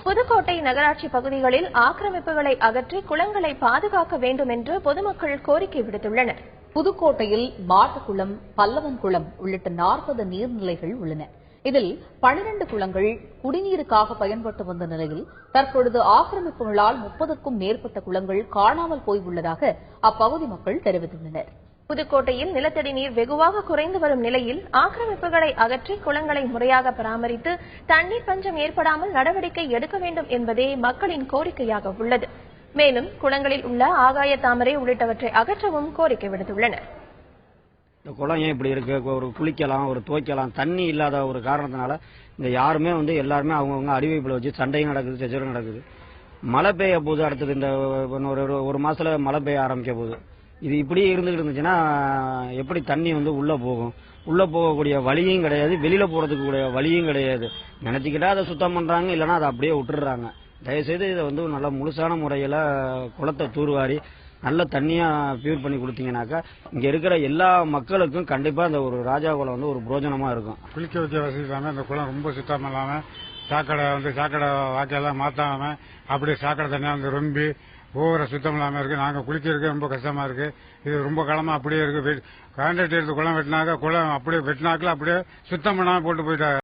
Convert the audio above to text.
புதுக்கோட்டை நகராட்சி பகுதிகளில் ஆக்கிரமிப்புகளை அகற்றி குளங்களை பாதுகாக்க வேண்டும் என்று பொதுமக்கள் கோரிக்கை விடுத்துள்ளனர். புதுக்கோட்டையில் மாட்டுக்குளம், பல்லவன் குளம் உள்ளிட்ட 40 நீர்நிலைகள் உள்ளன. இதில் 12 குளங்கள் குடிநீருக்காக பயன்பட்டு வந்த நிலையில் தற்பொழுது ஆக்கிரமிப்புகளால் 30க்கும் மேற்பட்ட குளங்கள் காணாமல் போய் உள்ளதாக அப்பகுதி மக்கள் தெரிவித்துள்ளனர். புதுக்கோட்டையில் நிலத்தடி நீர் வெகுவாக குறைந்து வரும் நிலையில் ஆக்கிரமிப்புகளை அகற்றி குளங்களை முறையாக பராமரித்து தண்ணீர் பஞ்சம் ஏற்படாமல் நடவடிக்கை எடுக்க வேண்டும் என்பதே மக்களின் கோரிக்கையாக உள்ளது. மேலும் குளங்களில் உள்ள ஆகாய தாமரை உள்ளிட்டவற்றை அகற்றவும் கோரிக்கை விடுத்துள்ளனர். இந்த குளம் ஏன் இப்படி இருக்கு, ஒரு குளிக்கலாம், ஒரு துவைக்கலாம், தண்ணி இல்லாத ஒரு காரணத்தினால இந்த யாருமே எல்லாருமே அவங்கவுங்க அறிவிப்புல வச்சு சண்டையும் நடக்குது, சச்சரவும் நடக்குது. மழை பெய்ய போது அடுத்தது இந்த ஒரு மாசத்துல மழை பெய்ய ஆரம்பிக்க போகுது. இது இப்படி இருந்துச்சுன்னா எப்படி தண்ணி உள்ள போகும்? உள்ள போகக்கூடிய வழியும் கிடையாது, வெளியில போறதுக்கு கூடிய வழியும் கிடையாது. நினைச்சுக்கிட்டா அதை சுத்தம் பண்றாங்க, இல்லைன்னா அதை அப்படியே விட்டுடுறாங்க. தயவுசெய்து இதை நல்ல முழுசான முறையில குளத்தை தூர்வாரி நல்ல தண்ணியா பியூர் பண்ணி கொடுத்தீங்கன்னாக்கா இங்க இருக்கிற எல்லா மக்களுக்கும் கண்டிப்பா இந்த ஒரு ராஜா குளம் ஒரு பிரோஜனமா இருக்கும். குளிக்க வைக்க வசதி இல்லாம இந்த குளம் ரொம்ப சுத்தம் இல்லாம சாக்கடை வாக்கையெல்லாம் மாத்தாம அப்படியே சாக்கடை தண்ணியா ரொம்பி ஓவர சுத்தம் இல்லாம இருக்கு. நாங்க குளிக்கிறதுக்கு ரொம்ப கஷ்டமா இருக்கு. இது ரொம்ப காலமா அப்படியே இருக்கு. கான்ட்ராக்ட் எடுத்து குளம் வெட்டினாக்க குளம் அப்படியே வெட்டினாக்கல அப்படியே சுத்தம் பண்ணாம போட்டு போயிட்டாங்க.